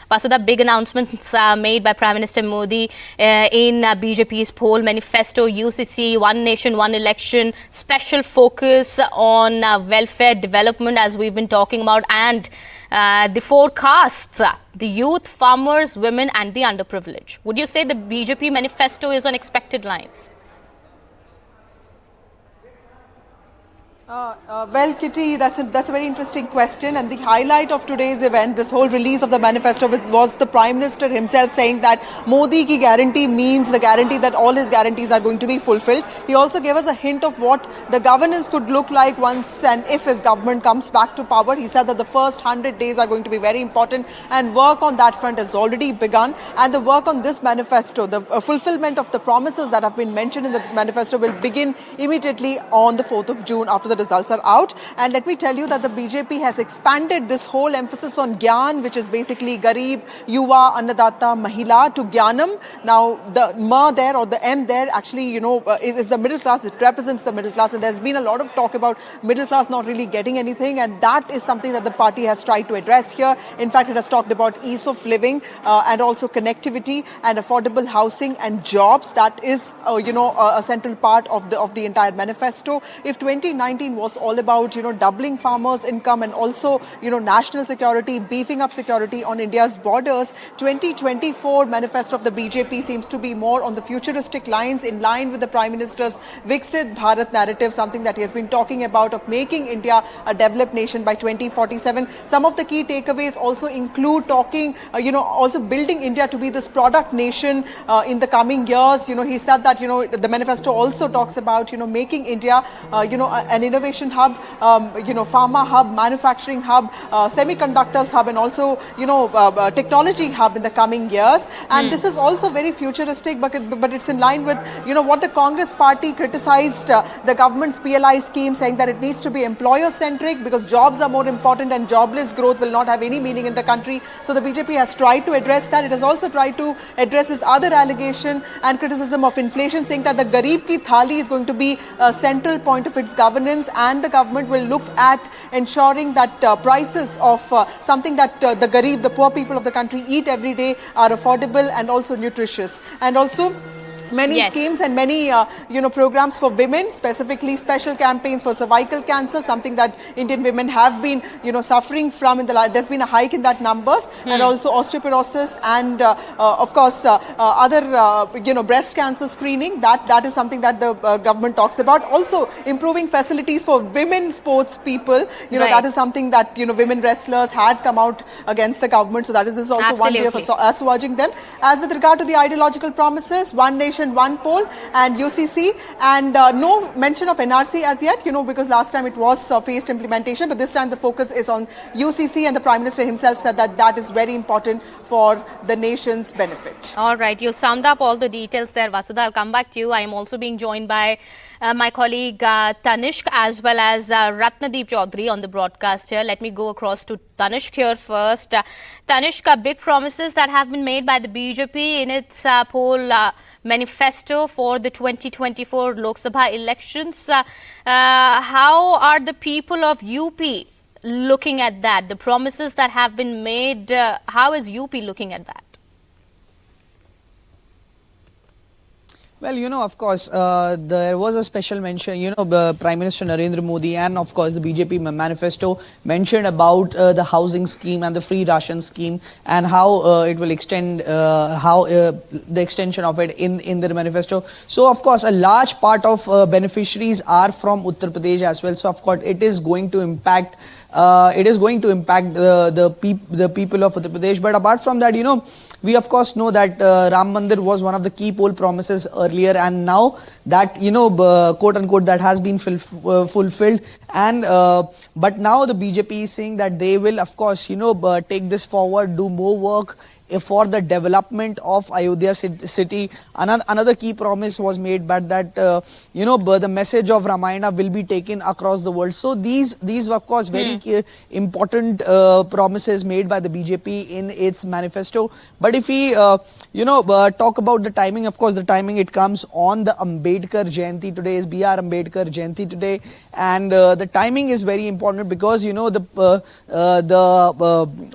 Vasudha, big announcements made by Prime Minister Modi in BJP's poll manifesto, UCC, One Nation, One Election, special focus on welfare development, as we've been talking about, and the forecasts, the youth, farmers, women, and the underprivileged. Would you say the BJP manifesto is on expected lines? Well, Kitty, that's a very interesting question, and the highlight of today's event, this whole release of the manifesto, was the Prime Minister himself saying that Modi ki guarantee means the guarantee that all his guarantees are going to be fulfilled. He also gave us a hint of what the governance could look like once and if his government comes back to power. He said that the first 100 days are going to be very important, and work on that front has already begun. And the work on this manifesto, the fulfillment of the promises that have been mentioned in the manifesto, will begin immediately on the 4th of June after the results are out. And let me tell you that the BJP has expanded this whole emphasis on Gyan, which is basically Garib, Yuva, Annadatta, Mahila, to Gyanam. Now, the Ma there, or the M there, actually, is the middle class. It represents the middle class. And there's been a lot of talk about middle class not really getting anything. And that is something that the party has tried to address here. In fact, it has talked about ease of living and also connectivity and affordable housing and jobs. That is, a central part of the entire manifesto. If 2019 was all about, doubling farmers' income and also, national security, beefing up security on India's borders, 2024 manifesto of the BJP seems to be more on the futuristic lines, in line with the Prime Minister's Viksit Bharat narrative, something that he has been talking about, of making India a developed nation by 2047. Some of the key takeaways also include talking, also building India to be this product nation in the coming years. He said that, the manifesto also talks about, making India, an innovation hub, pharma hub, manufacturing hub, semiconductors hub, and also, technology hub in the coming years. And this is also very futuristic, but it's in line with, what the Congress party criticized the government's PLI scheme, saying that it needs to be employer-centric because jobs are more important and jobless growth will not have any meaning in the country. So the BJP has tried to address that. It has also tried to address this other allegation and criticism of inflation, saying that the Garib ki Thali is going to be a central point of its governance, and the government will look at ensuring that prices of something that the Garib, the poor people of the country, eat every day are affordable and also nutritious. And also many schemes and many, programs for women, specifically special campaigns for cervical cancer, something that Indian women have been, suffering from. There's been a hike in that numbers, and also osteoporosis and, of course, other, breast cancer screening. That is something that the government talks about. Also, improving facilities for women sports people. That is something that, women wrestlers had come out against the government. So that is also one way of assuaging them. As with regard to the ideological promises, One Nation, One Poll and UCC, and no mention of NRC as yet, because last time it was phased implementation, but this time the focus is on UCC, and the Prime Minister himself said that that is very important for the nation's benefit. All right, you summed up all the details there, Vasudha. I'll come back to you. I am also being joined by my colleague Tanishq as well as Ratnadeep Chaudhary on the broadcast here. Let me go across to Tanishq here first. Tanishq, big promises that have been made by the BJP in its poll manifesto for the 2024 Lok Sabha elections. How are the people of UP looking at that? The promises that have been made, how is UP looking at that? Well, of course, there was a special mention, Prime Minister Narendra Modi and, of course, the BJP manifesto mentioned about the housing scheme and the free ration scheme, and how it will extend, the extension of it in the manifesto. So, of course, a large part of beneficiaries are from Uttar Pradesh as well. So, of course, it is going to impact the people of Uttar Pradesh. But apart from that, we of course know that Ram Mandir was one of the key poll promises earlier, and now that quote unquote that has been fulfilled. And but now the BJP is saying that they will of course take this forward, do more work for the development of Ayodhya city. Another key promise was made, but that the message of Ramayana will be taken across the world. So these were of course very important promises made by the BJP in its manifesto. But if we talk about the timing, of course the timing, it comes on the Ambedkar Jayanti. Today is B.R. Ambedkar Jayanti today, and the timing is very important because the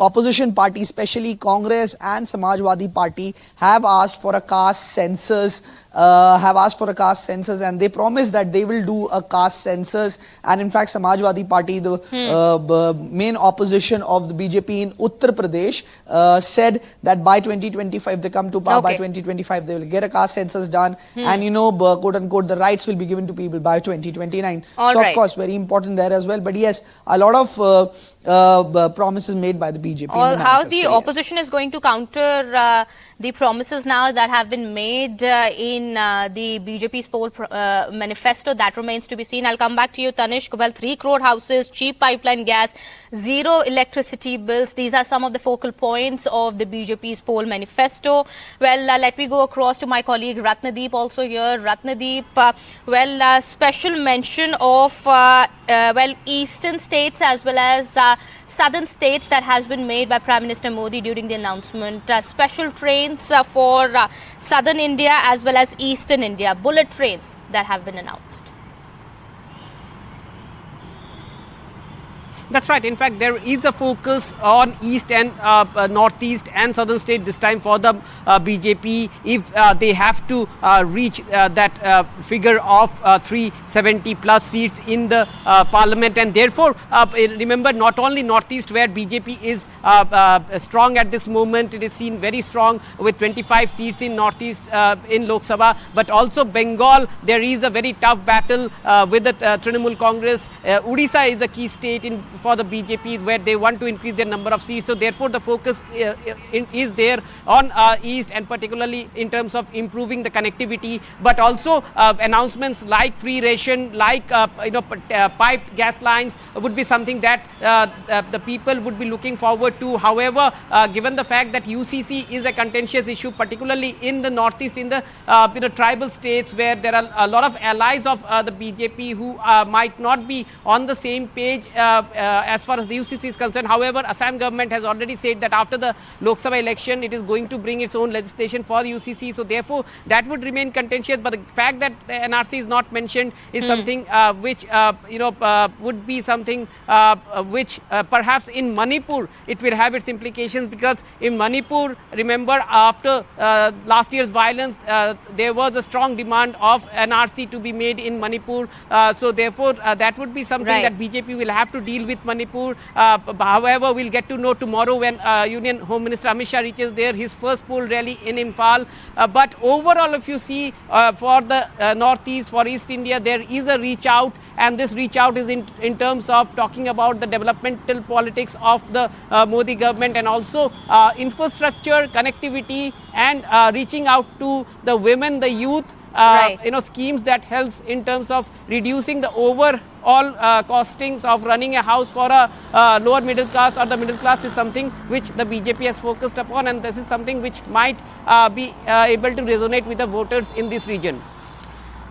opposition party, especially Congress and Samajwadi Party, have asked for a caste census. And they promised that they will do a caste census. And in fact, Samajwadi Party, the main opposition of the BJP in Uttar Pradesh, said that by 2025, they come to power, by 2025, they will get a caste census done. And quote unquote, the rights will be given to people by 2029. Of course, very important there as well. But yes, a lot of promises made by the BJP. How the opposition is going to counter the promises now that have been made in the BJP's poll manifesto, that remains to be seen. I'll come back to you, Tanishq. Well, 3 crore houses, cheap pipeline gas, 0 electricity bills. These are some of the focal points of the BJP's poll manifesto. Well, let me go across to my colleague Ratnadeep also here. Ratnadeep, special mention of eastern states as well as southern states that has been made by Prime Minister Modi during the announcement. Special trains for southern India as well as eastern India, bullet trains that have been announced. That's right. In fact, there is a focus on east and northeast and southern state this time for the BJP if they have to reach that figure of 370 plus seats in the parliament. And therefore, remember, not only northeast where BJP is strong at this moment, it is seen very strong with 25 seats in northeast in Lok Sabha, but also Bengal, there is a very tough battle with the Trinamool Congress. Odisha is a key state for the BJP where they want to increase their number of seats. So therefore the focus is there on east, and particularly in terms of improving the connectivity, but also announcements like free ration, like piped gas lines would be something that the people would be looking forward to. However, given the fact that UCC is a contentious issue, particularly in the northeast, in the tribal states where there are a lot of allies of the BJP who might not be on the same page as far as the UCC is concerned. However, Assam government has already said that after the Lok Sabha election, it is going to bring its own legislation for the UCC. So therefore, that would remain contentious. But the fact that the NRC is not mentioned is something which would be something which perhaps in Manipur it will have its implications, because in Manipur, remember, after last year's violence, there was a strong demand of NRC to be made in Manipur. So therefore, that would be something that BJP will have to deal with Manipur. However, we'll get to know tomorrow when Union Home Minister Amit Shah reaches there, his first poll rally in Imphal. But overall, if you see for the northeast, for East India, there is a reach out, and this reach out is in terms of talking about the developmental politics of the Modi government, and also infrastructure, connectivity, and reaching out to the women, the youth. Schemes that helps in terms of reducing the overall costings of running a house for a lower middle class or the middle class is something which the BJP has focused upon, and this is something which might be able to resonate with the voters in this region.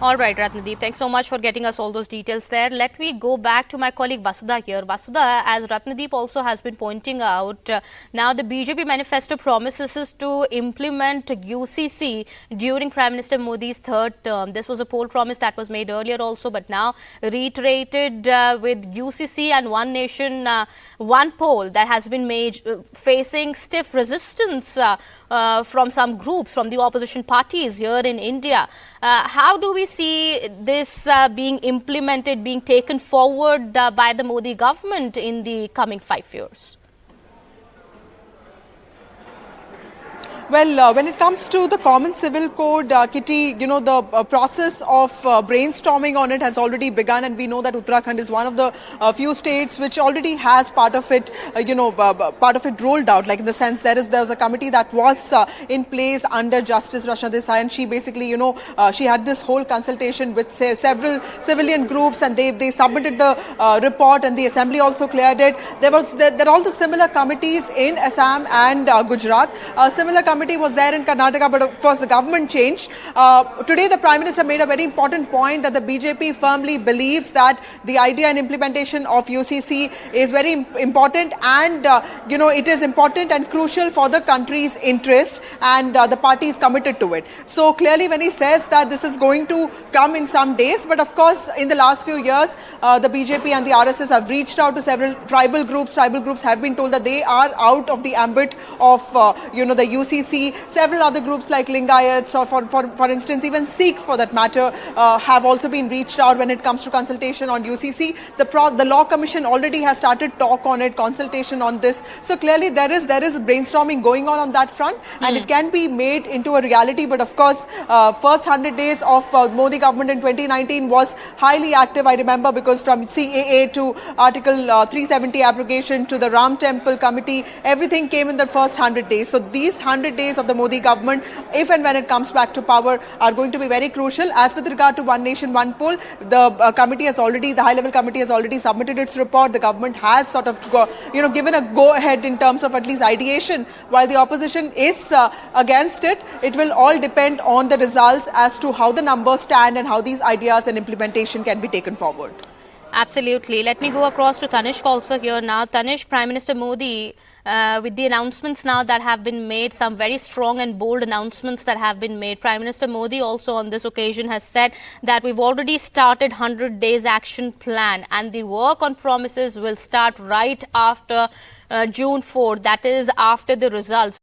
All right, Ratnadeep, thanks so much for getting us all those details there. Let me go back to my colleague Vasudha here. Vasudha, as Ratnadeep also has been pointing out, now the BJP manifesto promises to implement UCC during Prime Minister Modi's third term. This was a poll promise that was made earlier also, but now reiterated with UCC and One Nation, One poll that has been made, facing stiff resistance from some groups, from the opposition parties here in India. How do we see this being implemented, being taken forward by the Modi government in the coming 5 years? Well, when it comes to the Common Civil Code, Kitty, the process of brainstorming on it has already begun, and we know that Uttarakhand is one of the few states which already has part of it, part of it rolled out. Like in the sense, there was a committee that was in place under Justice Rachna Desai, and she basically, she had this whole consultation with several civilian groups, and they submitted the report, and the Assembly also cleared it. There are also similar committees in Assam and Gujarat. Similar committees committee was there in Karnataka, but of course the government changed. Today the Prime Minister made a very important point that the BJP firmly believes that the idea and implementation of UCC is very important, and it is important and crucial for the country's interest, and the party is committed to it. So clearly when he says that this is going to come in some days, but of course in the last few years the BJP and the RSS have reached out to several tribal groups. Tribal groups have been told that they are out of the ambit of the UCC. Several other groups like Lingayats, or for instance even Sikhs for that matter, have also been reached out when it comes to consultation on UCC. The Law Commission already has started talk on it, consultation on this. So clearly there is brainstorming going on that front, and it can be made into a reality. But of course, first 100 days of Modi government in 2019 was highly active. I remember, because from CAA to Article 370 abrogation to the Ram Temple Committee, everything came in the first 100 days. So these 100 days of the Modi government, if and when it comes back to power, are going to be very crucial. As with regard to One Nation, One Poll, the high-level committee has already submitted its report. The government has sort of given a go-ahead in terms of at least ideation. While the opposition is against it, it will all depend on the results as to how the numbers stand and how these ideas and implementation can be taken forward. Absolutely. Let me go across to Tanishq also here now. Tanishq, Prime Minister Modi, with the announcements now that have been made, some very strong and bold announcements that have been made. Prime Minister Modi also on this occasion has said that we've already started 100 days action plan, and the work on promises will start right after June 4th, that is after the results.